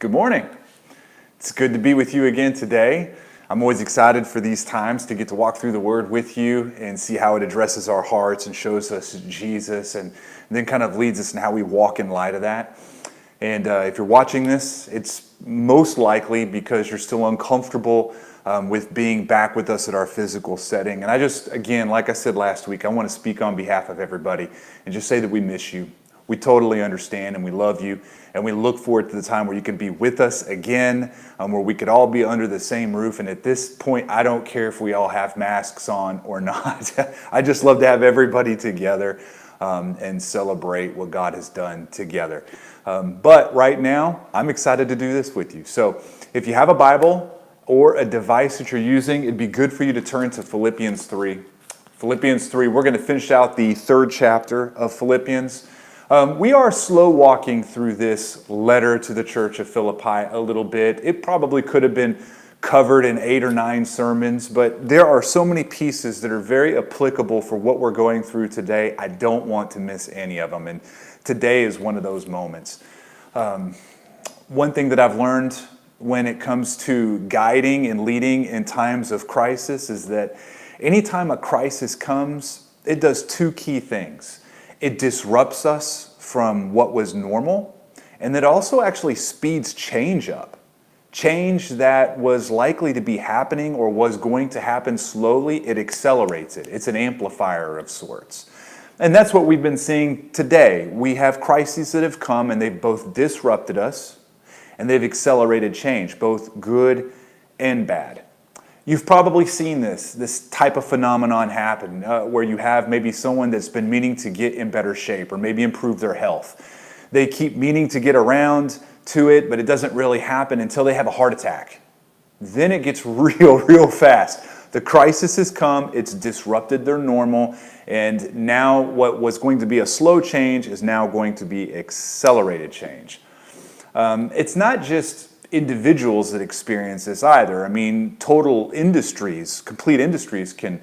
Good morning. It's good to be with you again today. I'm always excited for these times to get to walk through the Word with you and see how it addresses our hearts and shows us Jesus and then kind of leads us in how we walk in light of that. And if you're watching this, it's most likely because you're still uncomfortable with being back with us at our physical setting. And I just, again, like I said last week, I want to speak on behalf of everybody and just say that we miss you. We totally understand and we love you, and we look forward to the time where you can be with us again, where we could all be under the same roof. And at this point, I don't care if we all have masks on or not. I just love to have everybody together and celebrate what God has done together. But right now, I'm excited to do this with you. So if you have a Bible or a device that you're using, it'd be good for you to turn to Philippians 3. Philippians 3, we're going to finish out the third chapter of Philippians. We are slow walking through this letter to the church of Philippi a little bit. It probably could have been covered in 8 or 9 sermons, but there are so many pieces that are very applicable for what we're going through today. I don't want to miss any of them, and today is one of those moments. One thing that I've learned when it comes to guiding and leading in times of crisis is that anytime a crisis comes, it does 2 key things. It disrupts us from what was normal, and it also actually speeds change up. Change that was likely to be happening or was going to happen slowly, it accelerates it. It's an amplifier of sorts. And that's what we've been seeing today. We have crises that have come, and they've both disrupted us, and they've accelerated change, both good and bad. You've probably seen this type of phenomenon happen where you have maybe someone that's been meaning to get in better shape or maybe improve their health. They keep meaning to get around to it, but it doesn't really happen until they have a heart attack. Then it gets real fast. The crisis has come, it's disrupted their normal, and now what was going to be a slow change is now going to be accelerated change. It's not just individuals that experience this either. I mean, total industries, complete industries can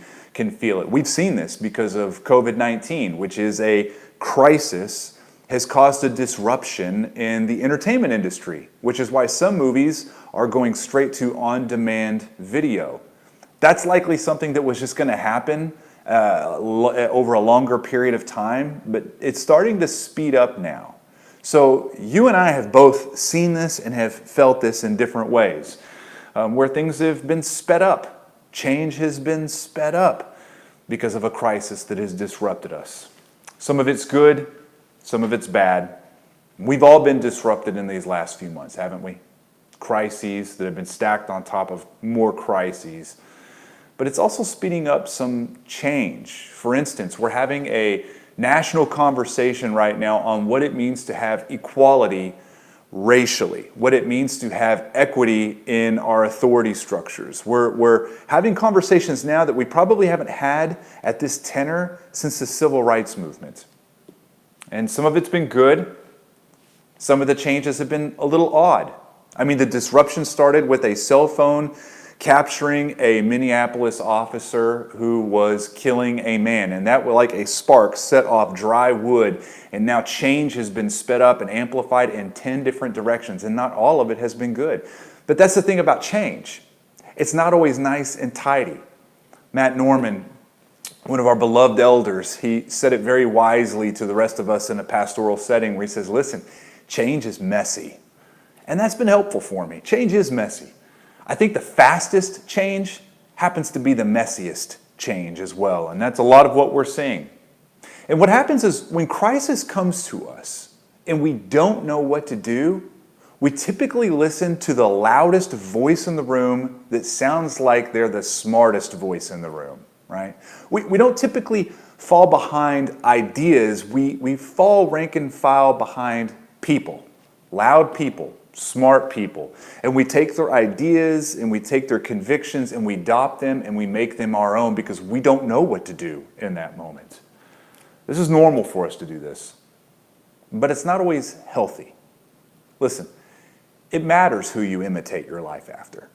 feel it. We've seen this because of COVID-19, which is a crisis, has caused a disruption in the entertainment industry, which is why some movies are going straight to on-demand video. That's likely something that was just going to happen over a longer period of time, but it's starting to speed up now. So you and I have both seen this and have felt this in different ways, where things have been sped up. Change has been sped up because of a crisis that has disrupted us. Some of it's good, some of it's bad. We've all been disrupted in these last few months, haven't we? Crises that have been stacked on top of more crises. But it's also speeding up some change. For instance, we're having a national conversation right now on what it means to have equality racially, what it means to have equity in our authority structures. We're having conversations now that we probably haven't had at this tenor since the civil rights movement. And some of it's been good. Some of the changes have been a little odd. I mean, the disruption started with a cell phone capturing a Minneapolis officer who was killing a man. And that was like a spark set off dry wood. And now change has been sped up and amplified in 10 different directions. And not all of it has been good. But that's the thing about change. It's not always nice and tidy. Matt Norman, one of our beloved elders, he said it very wisely to the rest of us in a pastoral setting where he says, listen, change is messy. And that's been helpful for me. Change is messy. I think the fastest change happens to be the messiest change as well. And that's a lot of what we're seeing. And what happens is when crisis comes to us and we don't know what to do, we typically listen to the loudest voice in the room that sounds like they're the smartest voice in the room, right? We don't typically fall behind ideas. We fall rank and file behind people, loud people, smart people. And we take their ideas and we take their convictions and we adopt them and we make them our own because we don't know what to do in that moment. This is normal for us to do this, but it's not always healthy. Listen, it matters who you imitate your life after.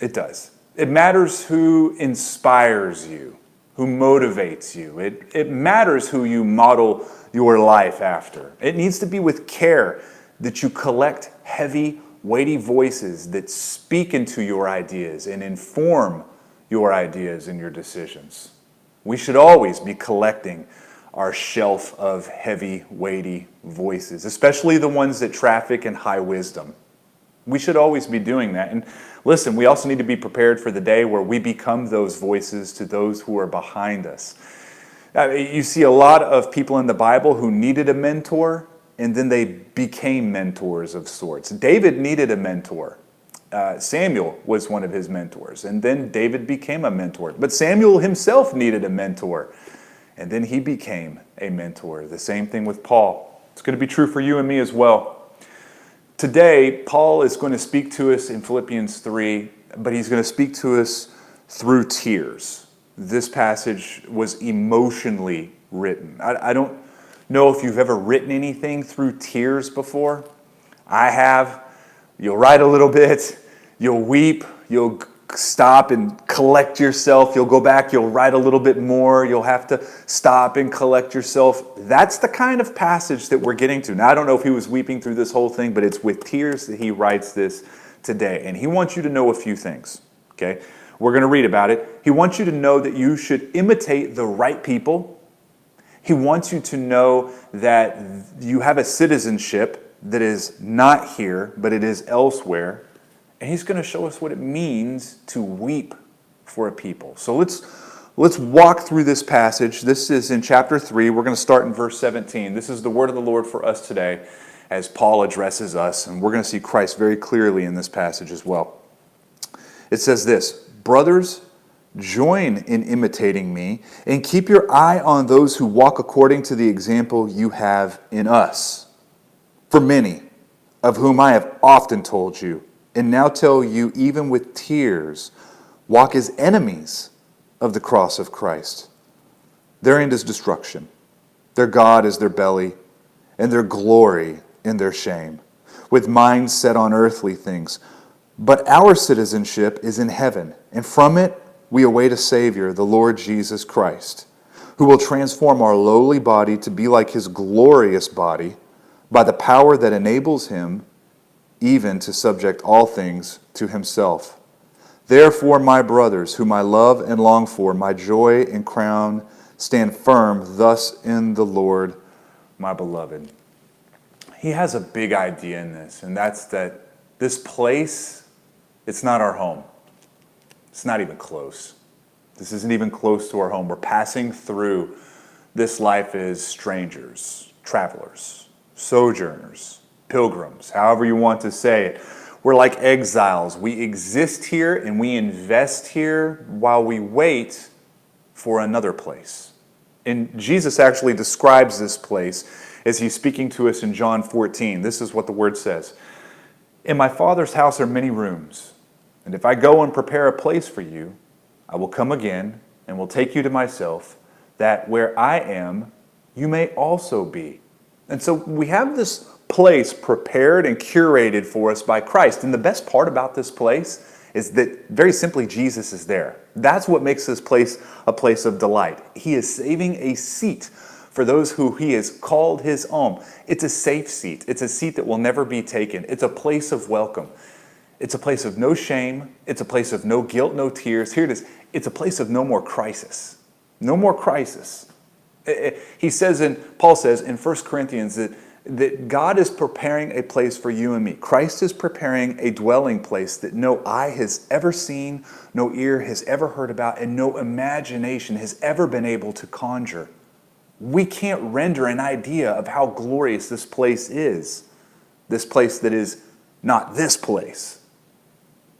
It does. It matters who inspires you, who motivates you. It matters who you model your life after. It needs to be with care that you collect heavy weighty voices that speak into your ideas and inform your ideas and your decisions. We should always be collecting our shelf of heavy, weighty voices, especially the ones that traffic in high wisdom. We should always be doing that. And listen, we also need to be prepared for the day where we become those voices to those who are behind us. You see a lot of people in the Bible who needed a mentor, and then they became mentors of sorts. David needed a mentor. Samuel was one of his mentors, and then David became a mentor. But Samuel himself needed a mentor, and then he became a mentor. The same thing with Paul. It's going to be true for you and me as well. Today, Paul is going to speak to us in Philippians 3, but he's going to speak to us through tears. This passage was emotionally written. I don't know if you've ever written anything through tears before. I have. You'll write a little bit, you'll weep, you'll stop and collect yourself, you'll go back, you'll write a little bit more, you'll have to stop and collect yourself. That's the kind of passage that we're getting to. Now, I don't know if he was weeping through this whole thing, but it's with tears that he writes this today. And he wants you to know a few things, okay? We're going to read about it. He wants you to know that you should imitate the right people. He wants you to know that you have a citizenship that is not here, but it is elsewhere. And he's going to show us what it means to weep for a people. So let's walk through this passage. This is in chapter 3. We're going to start in verse 17. This is the word of the Lord for us today as Paul addresses us. And we're going to see Christ very clearly in this passage as well. It says this, "Brothers, join in imitating me and keep your eye on those who walk according to the example you have in us. For many, of whom I have often told you, and now tell you even with tears, walk as enemies of the cross of Christ. Their end is destruction. Their God is their belly, and their glory in their shame, with minds set on earthly things. But our citizenship is in heaven, and from it we await a Savior, the Lord Jesus Christ, who will transform our lowly body to be like his glorious body by the power that enables him even to subject all things to himself. Therefore, my brothers, whom I love and long for, my joy and crown, stand firm thus in the Lord, my beloved." He has a big idea in this, and that's that this place, it's not our home. It's not even close. This isn't even close to our home. We're passing through this life as strangers, travelers, sojourners, pilgrims, however you want to say it. We're like exiles. We exist here and we invest here while we wait for another place. And Jesus actually describes this place as he's speaking to us in John 14. This is what the word says. "In my Father's house are many rooms, and if I go and prepare a place for you, I will come again and will take you to myself, that where I am, you may also be." And so we have this place prepared and curated for us by Christ. And the best part about this place is that, very simply, Jesus is there. That's what makes this place a place of delight. He is saving a seat for those who he has called his own. It's a safe seat. It's a seat that will never be taken. It's a place of welcome. It's a place of no shame. It's a place of no guilt, no tears. Here it is. It's a place of no more crisis. No more crisis. Paul says in 1 Corinthians that God is preparing a place for you and me. Christ is preparing a dwelling place that no eye has ever seen, no ear has ever heard about, and no imagination has ever been able to conjure. We can't render an idea of how glorious this place is. This place that is not this place.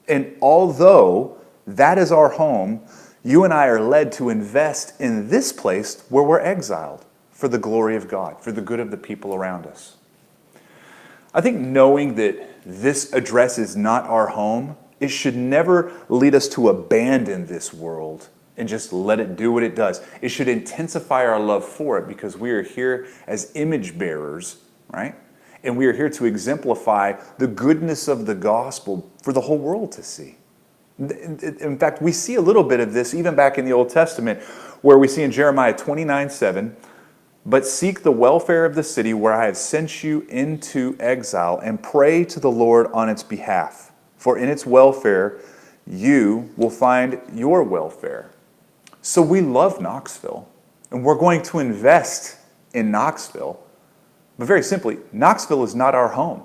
And although that is our home, you and I are led to invest in this place where we're exiled for the glory of God, for the good of the people around us. I think knowing that this address is not our home, it should never lead us to abandon this world and just let it do what it does. It should intensify our love for it because we are here as image bearers, right? And we are here to exemplify the goodness of the gospel for the whole world to see. In fact, we see a little bit of this even back in the Old Testament, where we see in Jeremiah 29:7, but seek the welfare of the city where I have sent you into exile, and pray to the Lord on its behalf. For in its welfare you will find your welfare. So we love Knoxville, and we're going to invest in Knoxville. But very simply, Knoxville is not our home.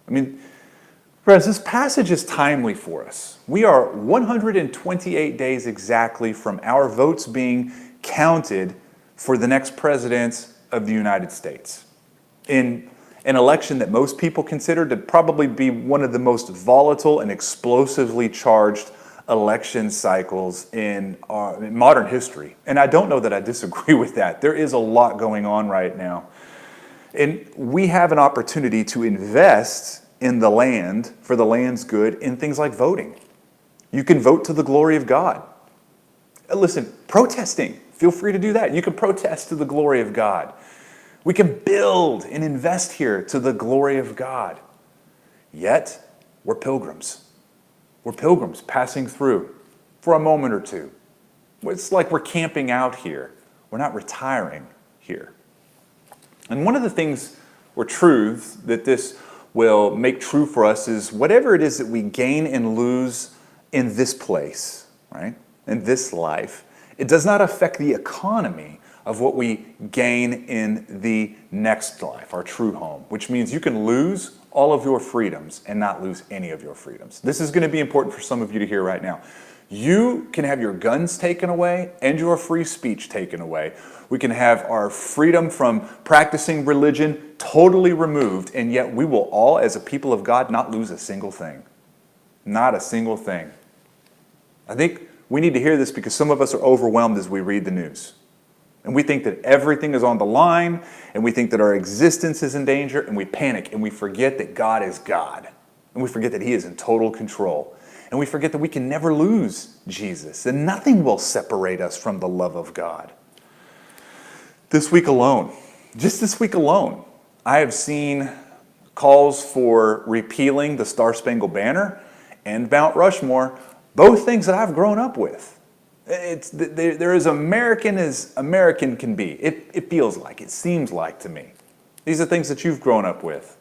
I mean, friends, this passage is timely for us. We are 128 days exactly from our votes being counted for the next president of the United States. In an election that most people consider to probably be one of the most volatile and explosively charged election cycles in modern history. And I don't know that I disagree with that. There is a lot going on right now. And we have an opportunity to invest in the land, for the land's good, in things like voting. You can vote to the glory of God. Listen, protesting, feel free to do that. You can protest to the glory of God. We can build and invest here to the glory of God. Yet, we're pilgrims. We're pilgrims passing through for a moment or two. It's like we're camping out here. We're not retiring here. And one of the things or truths that this will make true for us is whatever it is that we gain and lose in this place, right? In this life, it does not affect the economy of what we gain in the next life, our true home, which means you can lose all of your freedoms and not lose any of your freedoms. This is going to be important for some of you to hear right now. You can have your guns taken away and your free speech taken away. We can have our freedom from practicing religion totally removed, and yet we will all, as a people of God, not lose a single thing. Not a single thing. I think we need to hear this because some of us are overwhelmed as we read the news. And we think that everything is on the line, and we think that our existence is in danger, and we panic, and we forget that God is God. And we forget that He is in total control. And we forget that we can never lose Jesus, and nothing will separate us from the love of God. This week alone, just this week alone, I have seen calls for repealing the Star-Spangled Banner and Mount Rushmore, both things that I've grown up with. They're as American can be. It feels like, it seems like to me. These are things that you've grown up with.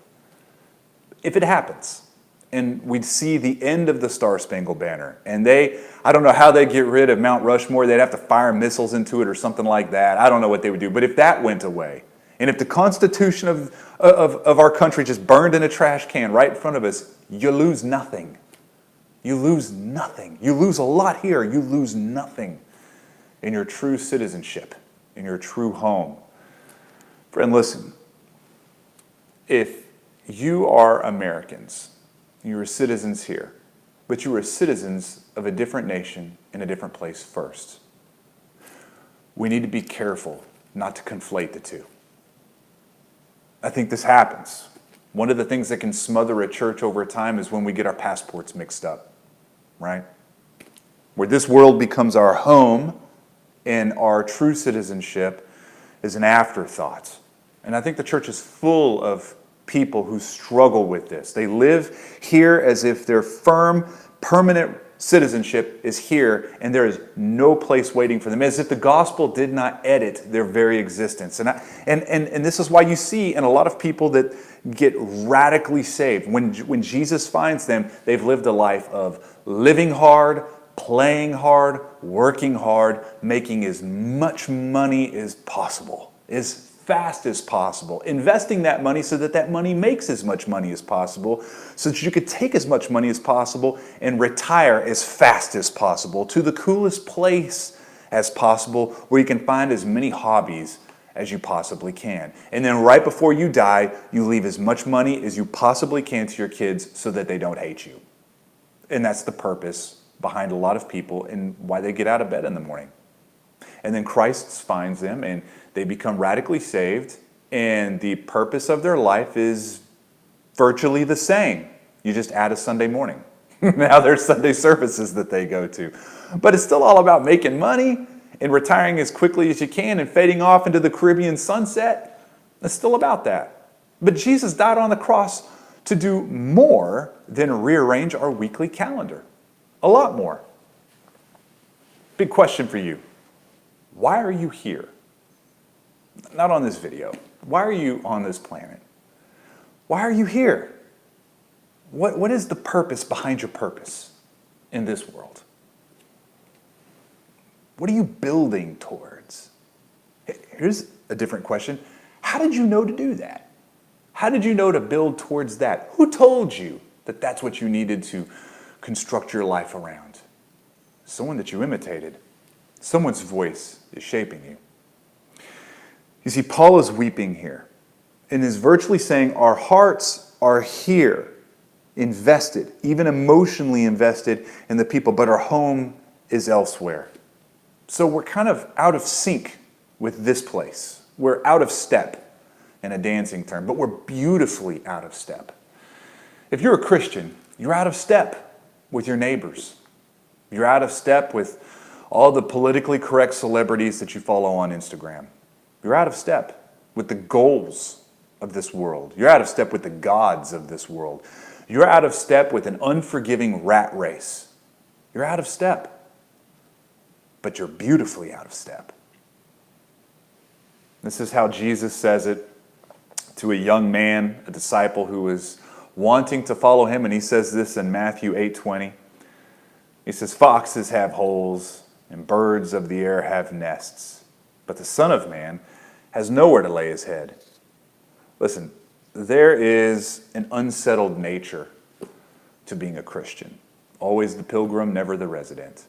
If it happens, and we'd see the end of the Star-Spangled Banner, and I don't know how they'd get rid of Mount Rushmore. They'd have to fire missiles into it or something like that. I don't know what they would do. But if that went away, and if the Constitution of our country just burned in a trash can right in front of us, you lose nothing. You lose nothing. You lose a lot here. You lose nothing in your true citizenship, in your true home. Friend, listen. If you are Americans, you are citizens here, but you are citizens of a different nation in a different place first. We need to be careful not to conflate the two. I think this happens. One of the things that can smother a church over time is when we get our passports mixed up, right? Where this world becomes our home and our true citizenship is an afterthought. And I think the church is full of people who struggle with this. They live here as if their firm, permanent citizenship is here and there is no place waiting for them, as if the gospel did not edit their very existence. And this is why you see in a lot of people that get radically saved. When Jesus finds them, they've lived a life of living hard, playing hard, working hard, making as much money as possible, as fast as possible, investing that money so that that money makes as much money as possible, so that you could take as much money as possible and retire as fast as possible to the coolest place as possible where you can find as many hobbies as you possibly can. And then right before you die, you leave as much money as you possibly can to your kids so that they don't hate you. And that's the purpose behind a lot of people and why they get out of bed in the morning. And then Christ finds them and they become radically saved, and the purpose of their life is virtually the same. You just add a Sunday morning. Now there's Sunday services that they go to. But it's still all about making money and retiring as quickly as you can and fading off into the Caribbean sunset. It's still about that. But Jesus died on the cross to do more than rearrange our weekly calendar. A lot more. Big question for you. Why are you here? Not on this video. Why are you on this planet? Why are you here? What is the purpose behind your purpose in this world? What are you building towards? Here's a different question. How did you know to do that? How did you know to build towards that? Who told you that that's what you needed to construct your life around? Someone that you imitated. Someone's voice is shaping you. You see, Paul is weeping here and is virtually saying our hearts are here, invested, even emotionally invested in the people, but our home is elsewhere. So we're kind of out of sync with this place. We're out of step, in a dancing term, but we're beautifully out of step. If you're a Christian, you're out of step with your neighbors. You're out of step with all the politically correct celebrities that you follow on Instagram. You're out of step with the goals of this world. You're out of step with the gods of this world. You're out of step with an unforgiving rat race. You're out of step, but you're beautifully out of step. This is how Jesus says it to a young man, a disciple who was wanting to follow him, and he says this in Matthew 8:20. He says, "Foxes have holes, and birds of the air have nests, but the Son of Man has nowhere to lay his head." Listen, there is an unsettled nature to being a Christian. Always the pilgrim, never the resident.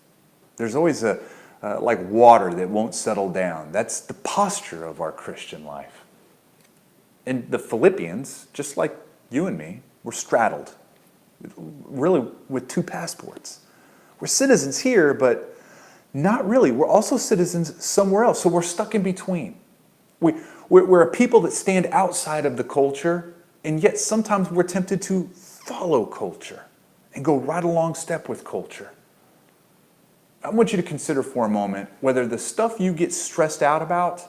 There's always like water that won't settle down. That's the posture of our Christian life. And the Philippians, just like you and me, were straddled, really with two passports. We're citizens here, but not really. We're also citizens somewhere else, so we're stuck in between. We're a people that stand outside of the culture, and yet sometimes we're tempted to follow culture and go right along step with culture. I want you to consider for a moment whether the stuff you get stressed out about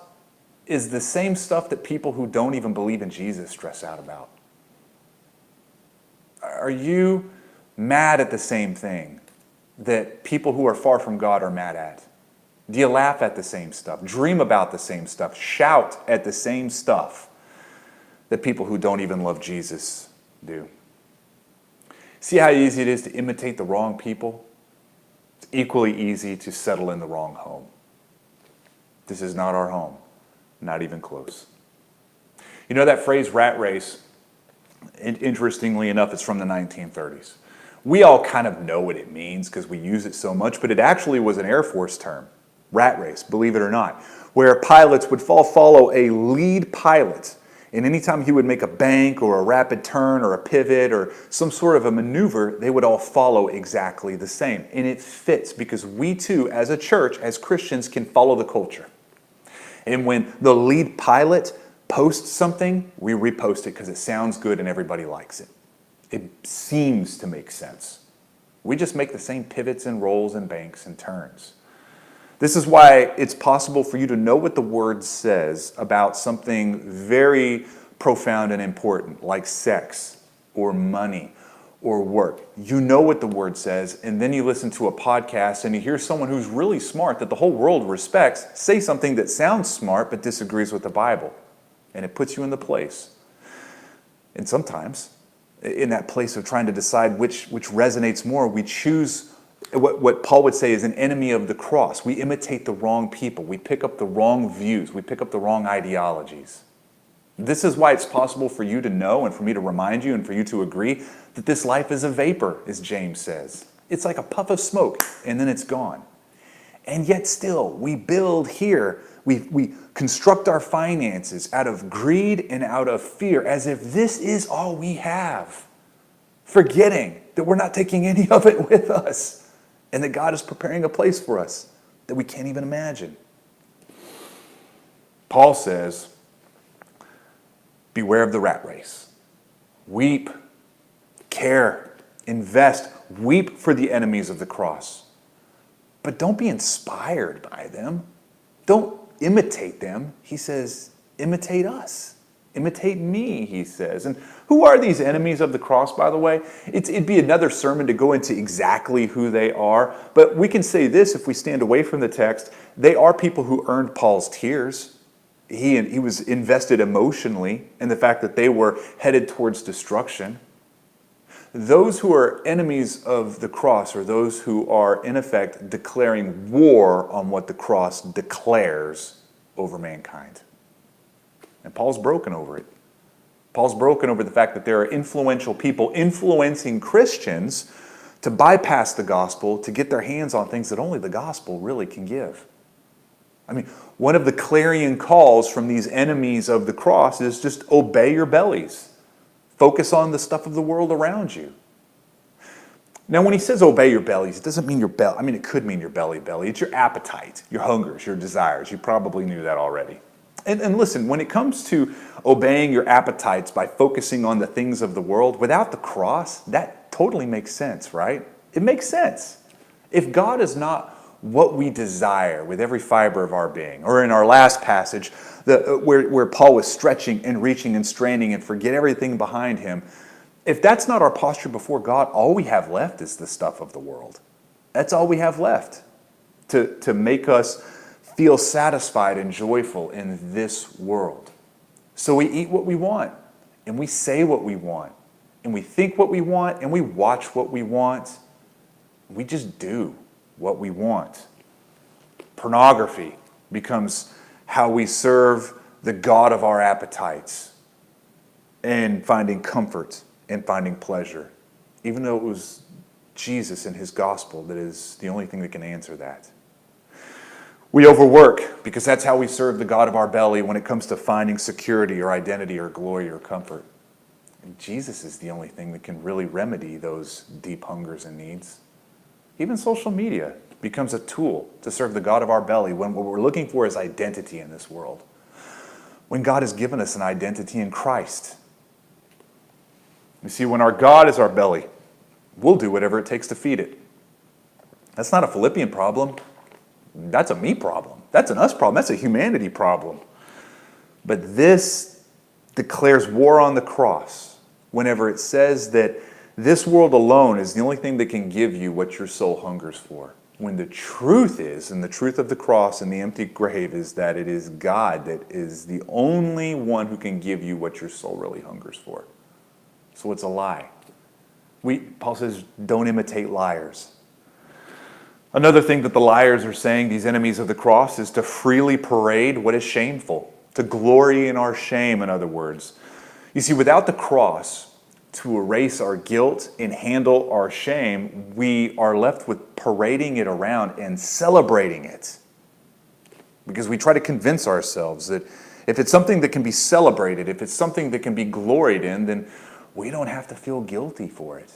is the same stuff that people who don't even believe in Jesus stress out about. Are you mad at the same thing that people who are far from God are mad at? Do you laugh at the same stuff, dream about the same stuff, shout at the same stuff that people who don't even love Jesus do? See how easy it is to imitate the wrong people? It's equally easy to settle in the wrong home. This is not our home, not even close. You know that phrase, rat race? Interestingly enough, it's from the 1930s. We all kind of know what it means because we use it so much, but it actually was an Air Force term, rat race, believe it or not, where pilots would follow a lead pilot, and anytime he would make a bank or a rapid turn or a pivot or some sort of a maneuver, they would all follow exactly the same. And it fits because we too, as a church, as Christians, can follow the culture. And when the lead pilot posts something, we repost it because it sounds good and everybody likes it. It seems to make sense. We just make the same pivots and rolls and banks and turns. This is why it's possible for you to know what the Word says about something very profound and important, like sex or money or work. You know what the Word says, and then you listen to a podcast and you hear someone who's really smart that the whole world respects say something that sounds smart but disagrees with the Bible. And it puts you in the place. And sometimes, in that place of trying to decide which resonates more, we choose what Paul would say is an enemy of the cross. We imitate the wrong people. We pick up the wrong views. We pick up the wrong ideologies. This is why it's possible for you to know and for me to remind you and for you to agree that this life is a vapor, as James says. It's like a puff of smoke and then it's gone. And yet still, we build here. We construct our finances out of greed and out of fear as if this is all we have, forgetting that we're not taking any of it with us and that God is preparing a place for us that we can't even imagine. Paul says, beware of the rat race. Weep, care, invest, weep for the enemies of the cross. But don't be inspired by them. Don't imitate them. He says, imitate us. Imitate me, he says. And who are these enemies of the cross, by the way? It'd be another sermon to go into exactly who they are. But we can say this if we stand away from the text. They are people who earned Paul's tears. He was invested emotionally in the fact that they were headed towards destruction. Those who are enemies of the cross are those who are, in effect, declaring war on what the cross declares over mankind. And Paul's broken over it. Paul's broken over the fact that there are influential people influencing Christians to bypass the gospel, to get their hands on things that only the gospel really can give. I mean, one of the clarion calls from these enemies of the cross is just obey your bellies. Focus on the stuff of the world around you. Now, when he says obey your bellies, it doesn't mean your belly. I mean, it could mean your belly. It's your appetite, your hungers, your desires. You probably knew that already. And listen, when it comes to obeying your appetites by focusing on the things of the world, without the cross, that totally makes sense, right? It makes sense. If God is not what we desire with every fiber of our being, or in our last passage, where Paul was stretching and reaching and straining and forget everything behind him, if that's not our posture before God, all we have left is the stuff of the world. That's all we have left to make us feel satisfied and joyful in this world. So we eat what we want, and we say what we want, and we think what we want, and we watch what we want. We just do what we want. Pornography becomes how we serve the God of our appetites and finding comfort and finding pleasure, even though it was Jesus and his gospel that is the only thing that can answer that. We overwork because that's how we serve the God of our belly when it comes to finding security or identity or glory or comfort. And Jesus is the only thing that can really remedy those deep hungers and needs. Even social media becomes a tool to serve the God of our belly when what we're looking for is identity in this world. When God has given us an identity in Christ. You see, when our God is our belly, we'll do whatever it takes to feed it. That's not a Philippian problem. That's a me problem. That's an us problem. That's a humanity problem. But this declares war on the cross whenever it says that this world alone is the only thing that can give you what your soul hungers for. When the truth is, and the truth of the cross and the empty grave is that it is God that is the only one who can give you what your soul really hungers for. So it's a lie. Paul says, don't imitate liars. Another thing that the liars are saying, these enemies of the cross, is to freely parade what is shameful, to glory in our shame, in other words. You see, without the cross, to erase our guilt and handle our shame, we are left with parading it around and celebrating it. Because we try to convince ourselves that if it's something that can be celebrated, if it's something that can be gloried in, then we don't have to feel guilty for it.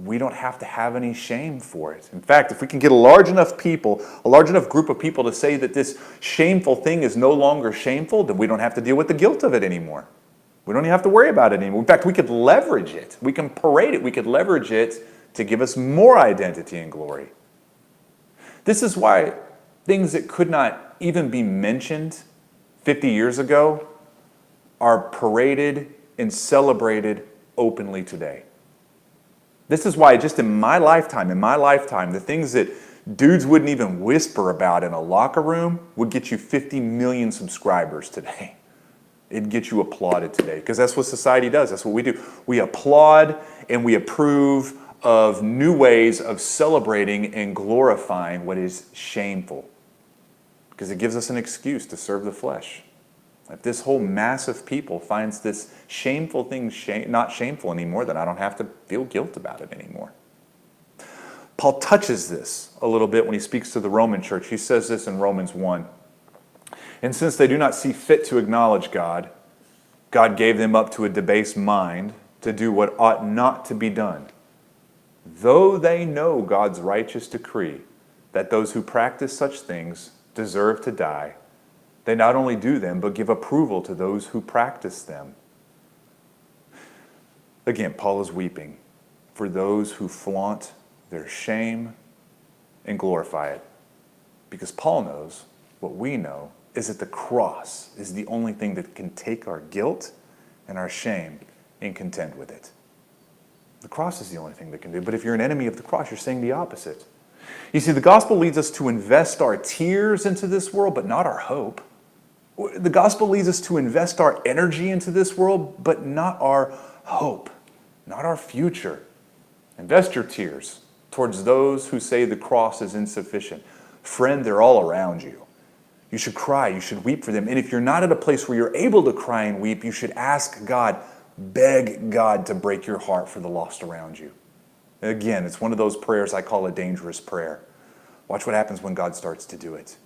We don't have to have any shame for it. In fact, if we can get a large enough group of people to say that this shameful thing is no longer shameful, then we don't have to deal with the guilt of it anymore. We don't even have to worry about it anymore. In fact, we could leverage it. We can parade it. We could leverage it to give us more identity and glory. This is why things that could not even be mentioned 50 years ago are paraded and celebrated openly today. This is why just in my lifetime, the things that dudes wouldn't even whisper about in a locker room would get you 50 million subscribers today. It'd get you applauded today, because that's what society does. That's what we do. We applaud and we approve of new ways of celebrating and glorifying what is shameful, because it gives us an excuse to serve the flesh. If this whole mass of people finds this shameful thing not shameful anymore, then I don't have to feel guilt about it anymore. Paul touches this a little bit when he speaks to the Roman church. He says this in Romans 1. And since they do not see fit to acknowledge God, God gave them up to a debased mind to do what ought not to be done. Though they know God's righteous decree that those who practice such things deserve to die, they not only do them, but give approval to those who practice them. Again, Paul is weeping for those who flaunt their shame and glorify it. Because Paul knows what we know is that the cross is the only thing that can take our guilt and our shame and contend with it. The cross is the only thing that can do. But if you're an enemy of the cross, you're saying the opposite. You see, the gospel leads us to invest our tears into this world, but not our hope. The gospel leads us to invest our energy into this world, but not our hope, not our future. Invest your tears towards those who say the cross is insufficient. Friend, they're all around you. You should cry, you should weep for them. And if you're not at a place where you're able to cry and weep, you should ask God, beg God to break your heart for the lost around you. Again, it's one of those prayers I call a dangerous prayer. Watch what happens when God starts to do it.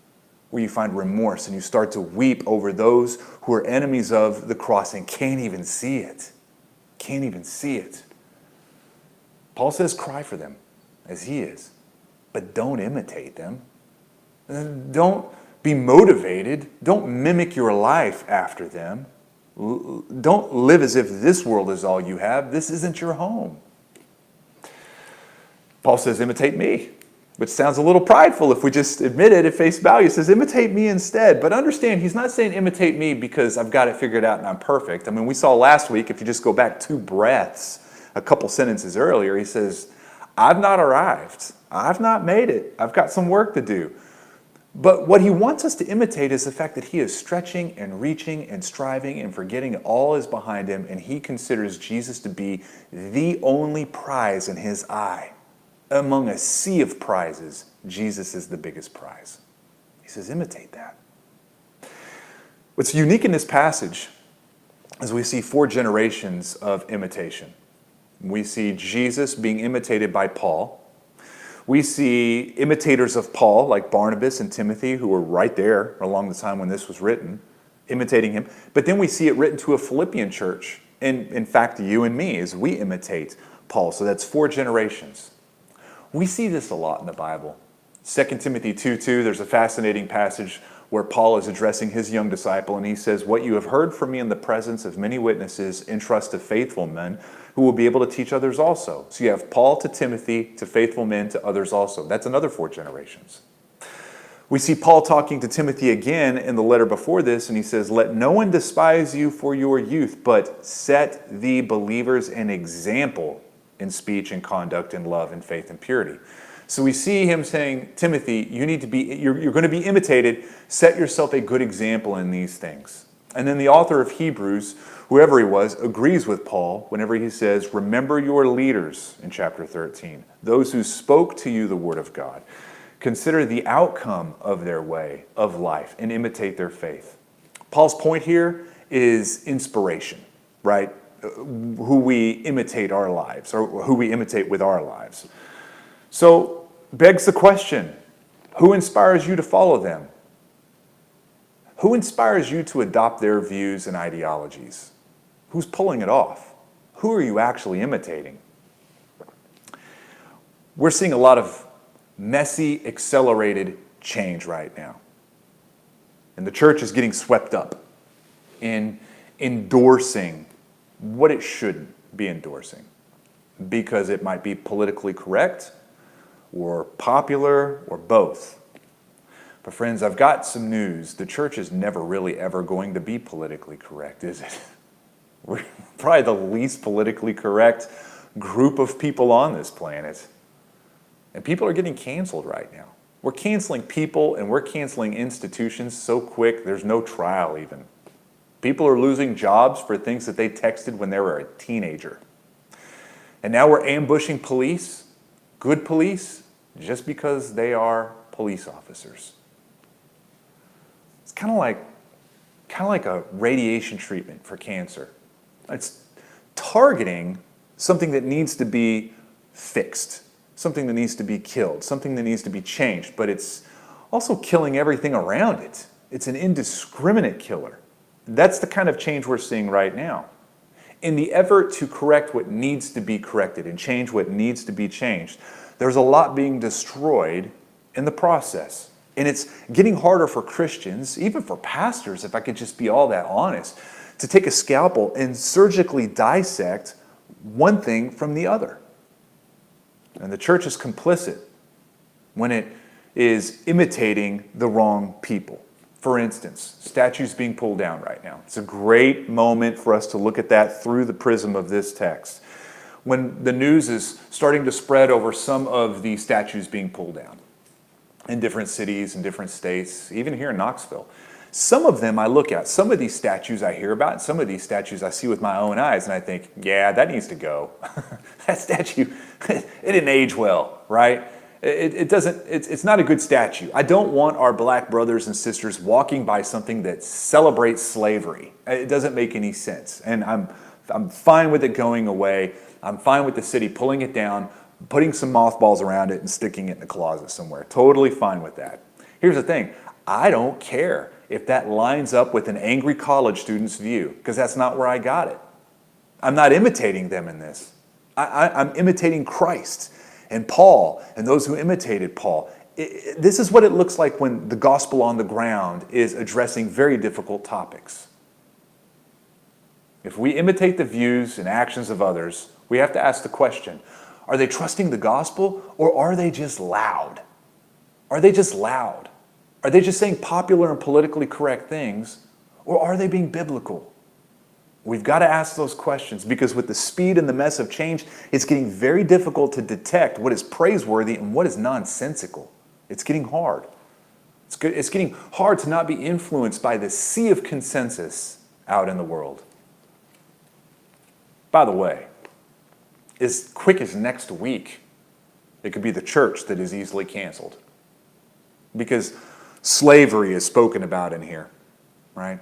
Where you find remorse and you start to weep over those who are enemies of the cross and can't even see it. Can't even see it. Paul says cry for them as he is, but don't imitate them. Don't be motivated. Don't mimic your life after them. Don't live as if this world is all you have. This isn't your home. Paul says imitate me, which sounds a little prideful if we just admit it at face value. He says, imitate me instead. But understand, he's not saying imitate me because I've got it figured out and I'm perfect. I mean, we saw last week, if you just go back 2 breaths, a couple sentences earlier, he says, I've not arrived. I've not made it. I've got some work to do. But what he wants us to imitate is the fact that he is stretching and reaching and striving and forgetting all is behind him, and he considers Jesus to be the only prize in his eye. Among a sea of prizes, Jesus is the biggest prize. He says, imitate that. What's unique in this passage is we see 4 generations of imitation. We see Jesus being imitated by Paul. We see imitators of Paul, like Barnabas and Timothy, who were right there along the time when this was written, imitating him. But then we see it written to a Philippian church, and in fact, you and me, as we imitate Paul. So that's 4 generations. We see this a lot in the Bible. 2 Timothy 2:2, there's a fascinating passage where Paul is addressing his young disciple, and he says, what you have heard from me in the presence of many witnesses, entrust to faithful men who will be able to teach others also. So you have Paul to Timothy, to faithful men, to others also. That's another 4 generations. We see Paul talking to Timothy again in the letter before this, and he says, let no one despise you for your youth, but set the believers an example in speech and conduct and love and faith and purity. So we see him saying, Timothy, you need to be, you're going to be imitated. Set yourself a good example in these things. And then the author of Hebrews, whoever he was, agrees with Paul whenever he says, remember your leaders in chapter 13, those who spoke to you the word of God. Consider the outcome of their way of life and imitate their faith. Paul's point here is inspiration, right? Who we imitate our lives, or who we imitate with our lives. So, begs the question, who inspires you to follow them? Who inspires you to adopt their views and ideologies? Who's pulling it off? Who are you actually imitating? We're seeing a lot of messy, accelerated change right now. And the church is getting swept up in endorsing what it shouldn't be endorsing, because it might be politically correct or popular or both. But friends, I've got some news. The church is never really ever going to be politically correct, is it? We're probably the least politically correct group of people on this planet. And people are getting canceled right now. We're canceling people and we're canceling institutions so quick, there's no trial even. People are losing jobs for things that they texted when they were a teenager. And now we're ambushing police, good police, just because they are police officers. It's kind of like a radiation treatment for cancer. It's targeting something that needs to be fixed, something that needs to be killed, something that needs to be changed, but it's also killing everything around it. It's an indiscriminate killer. That's the kind of change we're seeing right now. In the effort to correct what needs to be corrected and change what needs to be changed, there's a lot being destroyed in the process. And it's getting harder for Christians, even for pastors, if I could just be all that honest, to take a scalpel and surgically dissect one thing from the other. And the church is complicit when it is imitating the wrong people. For instance, statues being pulled down right now. It's a great moment for us to look at that through the prism of this text. When the news is starting to spread over some of the statues being pulled down in different cities and different states, even here in Knoxville. Some of them I look at, some of these statues I hear about, and some of these statues I see with my own eyes, and I think, yeah, that needs to go. That statue, it didn't age well, right? It's not a good statue. I don't want our black brothers and sisters walking by something that celebrates slavery. It doesn't make any sense. And I'm fine with it going away. I'm fine with the city pulling it down, putting some mothballs around it and sticking it in the closet somewhere. Totally fine with that. Here's the thing. I don't care if that lines up with an angry college student's view, because that's not where I got it. I'm not imitating them in this. I'm imitating Christ and Paul and those who imitated Paul. This is what it looks like when the gospel on the ground is addressing very difficult topics. If we imitate the views and actions of others, we have to ask the question, are they trusting the gospel or are they just loud? Are they just loud? Are they just saying popular and politically correct things, or are they being biblical? We've got to ask those questions, because with the speed and the mess of change, it's getting very difficult to detect what is praiseworthy and what is nonsensical. It's getting hard. It's getting hard to not be influenced by the sea of consensus out in the world. By the way, as quick as next week, it could be the church that is easily canceled. Because slavery is spoken about in here, right?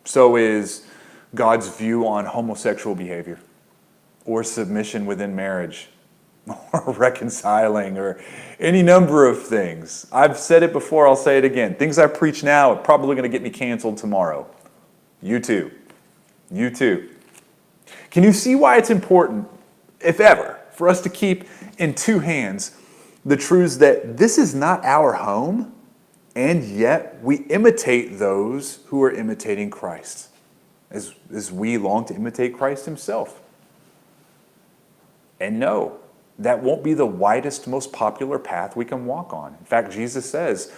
So is God's view on homosexual behavior, or submission within marriage, or reconciling, or any number of things. I've said it before, I'll say it again. Things I preach now are probably going to get me canceled tomorrow. You too. You too. Can you see why it's important, if ever, for us to keep in two hands the truths that this is not our home, and yet we imitate those who are imitating Christ, as we long to imitate Christ himself? And no, that won't be the widest, most popular path we can walk on. In fact, Jesus says,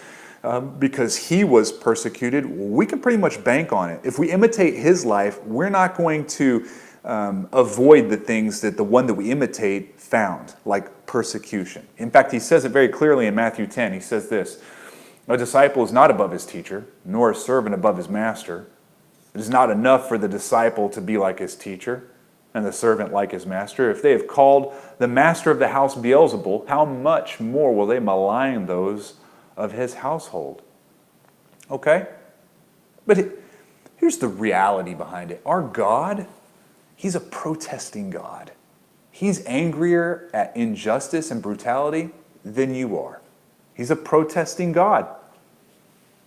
because he was persecuted, we can pretty much bank on it. If we imitate his life, we're not going to avoid the things that the one that we imitate found, like persecution. In fact, he says it very clearly in Matthew 10. He says this, "A disciple is not above his teacher, nor a servant above his master. It is not enough for the disciple to be like his teacher, and the servant like his master. If they have called the master of the house Beelzebul, how much more will they malign those of his household?" Okay? But here's the reality behind it. Our God, he's a protesting God. He's angrier at injustice and brutality than you are. He's a protesting God.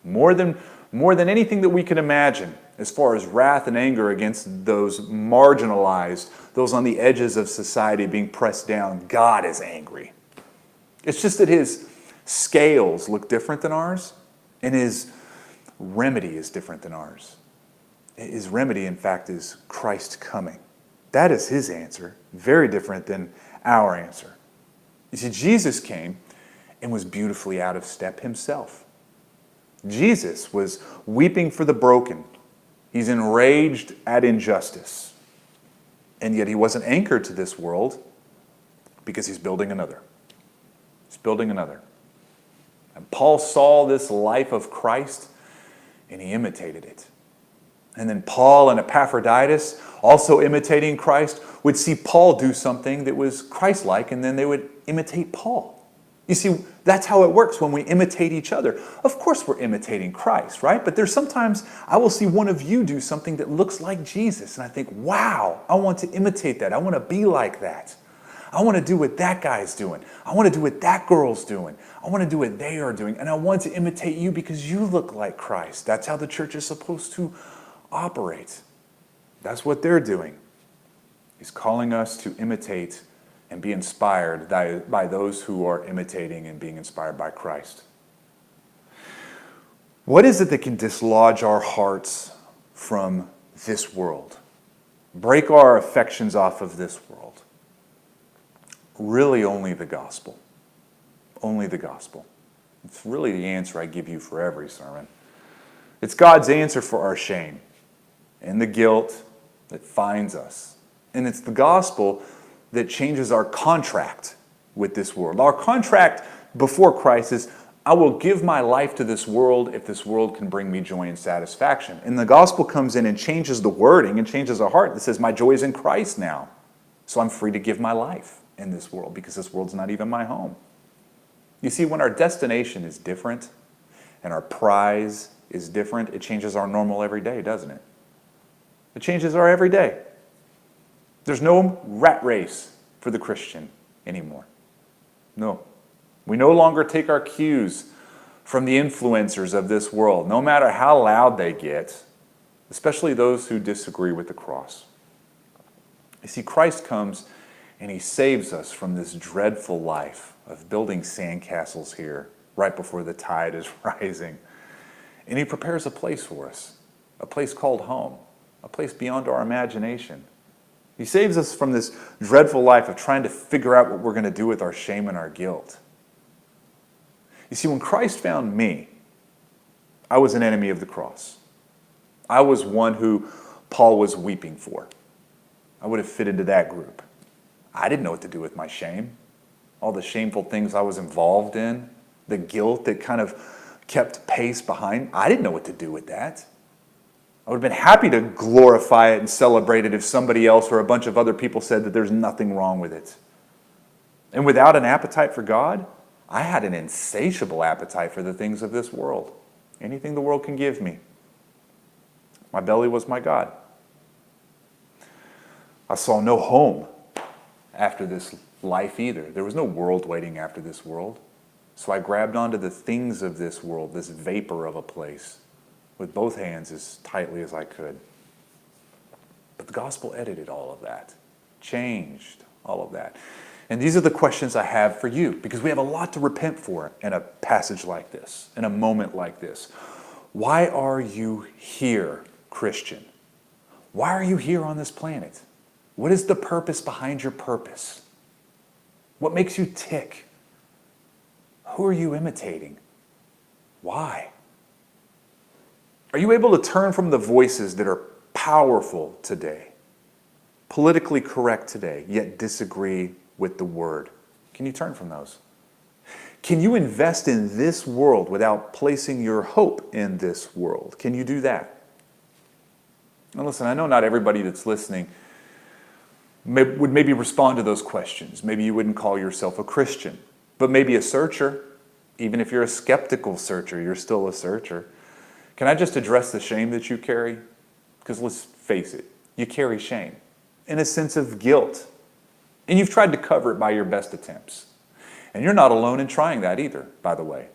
More than anything that we can imagine as far as wrath and anger against those marginalized, those on the edges of society being pressed down, God is angry. It's just that his scales look different than ours, and his remedy is different than ours. His remedy, in fact, is Christ coming. That is his answer, very different than our answer. You see, Jesus came and was beautifully out of step himself. Jesus was weeping for the broken. He's enraged at injustice. And yet he wasn't anchored to this world, because he's building another. He's building another. And Paul saw this life of Christ and he imitated it. And then Paul and Epaphroditus, also imitating Christ, would see Paul do something that was Christ-like, and then they would imitate Paul. You see, that's how it works when we imitate each other. Of course we're imitating Christ, right? But there's sometimes I will see one of you do something that looks like Jesus, and I think, wow, I want to imitate that. I want to be like that. I want to do what that guy's doing. I want to do what that girl's doing. I want to do what they are doing. And I want to imitate you because you look like Christ. That's how the church is supposed to operate. That's what they're doing. He's calling us to imitate and be inspired by those who are imitating and being inspired by Christ. What is it that can dislodge our hearts from this world? Break our affections off of this world? Really only the gospel. Only the gospel. It's really the answer I give you for every sermon. It's God's answer for our shame and the guilt that finds us. And it's the gospel that changes our contract with this world. Our contract before Christ is I will give my life to this world if this world can bring me joy and satisfaction. And the gospel comes in and changes the wording and changes our heart. It says, my joy is in Christ now. So I'm free to give my life in this world because this world's not even my home. You see, when our destination is different and our prize is different, it changes our normal everyday, doesn't it? It changes our everyday. There's no rat race for the Christian anymore. No. We no longer take our cues from the influencers of this world, no matter how loud they get, especially those who disagree with the cross. You see, Christ comes and he saves us from this dreadful life of building sandcastles here right before the tide is rising. And he prepares a place for us, a place called home, a place beyond our imagination. He saves us from this dreadful life of trying to figure out what we're going to do with our shame and our guilt. You see, when Christ found me, I was an enemy of the cross. I was one who Paul was weeping for. I would have fit into that group. I didn't know what to do with my shame. All the shameful things I was involved in, the guilt that kind of kept pace behind. I didn't know what to do with that. I would have been happy to glorify it and celebrate it if somebody else or a bunch of other people said that there's nothing wrong with it. And without an appetite for God, I had an insatiable appetite for the things of this world. Anything the world can give me. My belly was my God. I saw no home after this life either. There was no world waiting after this world. So I grabbed onto the things of this world, this vapor of a place, with both hands as tightly as I could. But the gospel edited all of that, changed all of that. And these are the questions I have for you, because we have a lot to repent for in a passage like this, in a moment like this. Why are you here, Christian? Why are you here on this planet? What is the purpose behind your purpose? What makes you tick? Who are you imitating? Why? Are you able to turn from the voices that are powerful today, politically correct today, yet disagree with the word? Can you turn from those? Can you invest in this world without placing your hope in this world? Can you do that? Now listen, I know not everybody that's listening would maybe respond to those questions. Maybe you wouldn't call yourself a Christian, but maybe a searcher. Even if you're a skeptical searcher, you're still a searcher. Can I just address the shame that you carry? Because let's face it, you carry shame in a sense of guilt. And you've tried to cover it by your best attempts. And you're not alone in trying that either, by the way.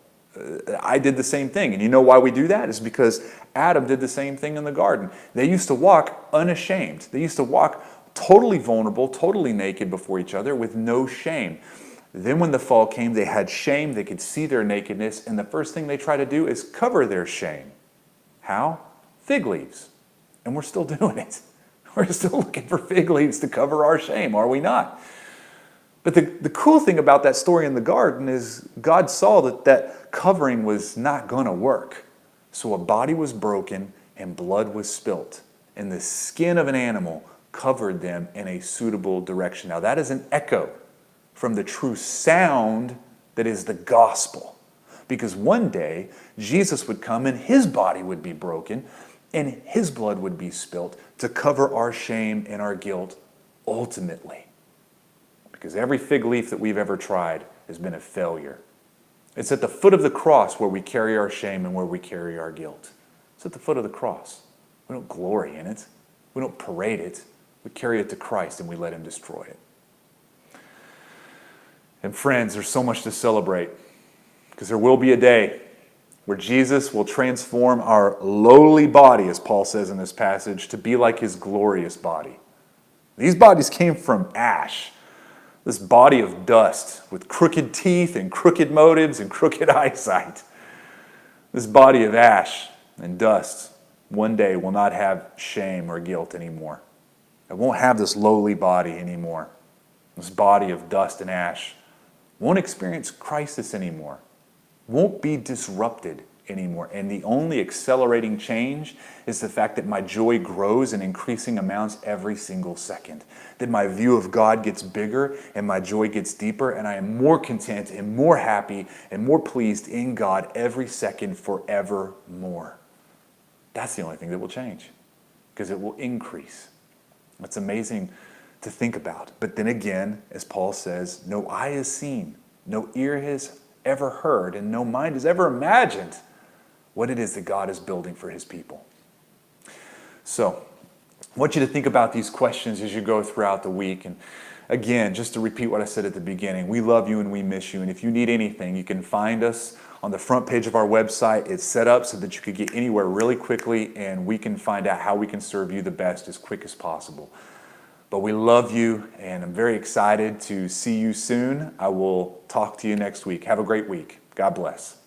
I did the same thing. And you know why we do that? It's because Adam did the same thing in the garden. They used to walk unashamed. They used to walk totally vulnerable, totally naked before each other with no shame. Then when the fall came, they had shame. They could see their nakedness. And the first thing they try to do is cover their shame. How? Fig leaves. And we're still doing it. We're still looking for fig leaves to cover our shame, are we not? But the cool thing about that story in the garden is God saw that that covering was not going to work. So a body was broken and blood was spilt. And the skin of an animal covered them in a suitable direction. Now that is an echo from the true sound that is the gospel. Because one day, Jesus would come and his body would be broken and his blood would be spilt to cover our shame and our guilt ultimately. Because every fig leaf that we've ever tried has been a failure. It's at the foot of the cross where we carry our shame and where we carry our guilt. It's at the foot of the cross. We don't glory in it. We don't parade it. We carry it to Christ and we let him destroy it. And friends, there's so much to celebrate, because there will be a day where Jesus will transform our lowly body, as Paul says in this passage, to be like his glorious body. These bodies came from ash, this body of dust with crooked teeth and crooked motives and crooked eyesight. This body of ash and dust one day will not have shame or guilt anymore. It won't have this lowly body anymore. This body of dust and ash won't experience crisis anymore, won't be disrupted anymore. And the only accelerating change is the fact that my joy grows in increasing amounts every single second. That my view of God gets bigger and my joy gets deeper, and I am more content and more happy and more pleased in God every second forevermore. That's the only thing that will change, because it will increase. That's amazing to think about. But then again, as Paul says, no eye has seen, no ear has ever heard, and no mind has ever imagined what it is that God is building for his people. So, I want you to think about these questions as you go throughout the week. And again, just to repeat what I said at the beginning, we love you and we miss you. And if you need anything, you can find us on the front page of our website. It's set up so that you could get anywhere really quickly, and we can find out how we can serve you the best as quick as possible. But we love you, and I'm very excited to see you soon. I will talk to you next week. Have a great week. God bless.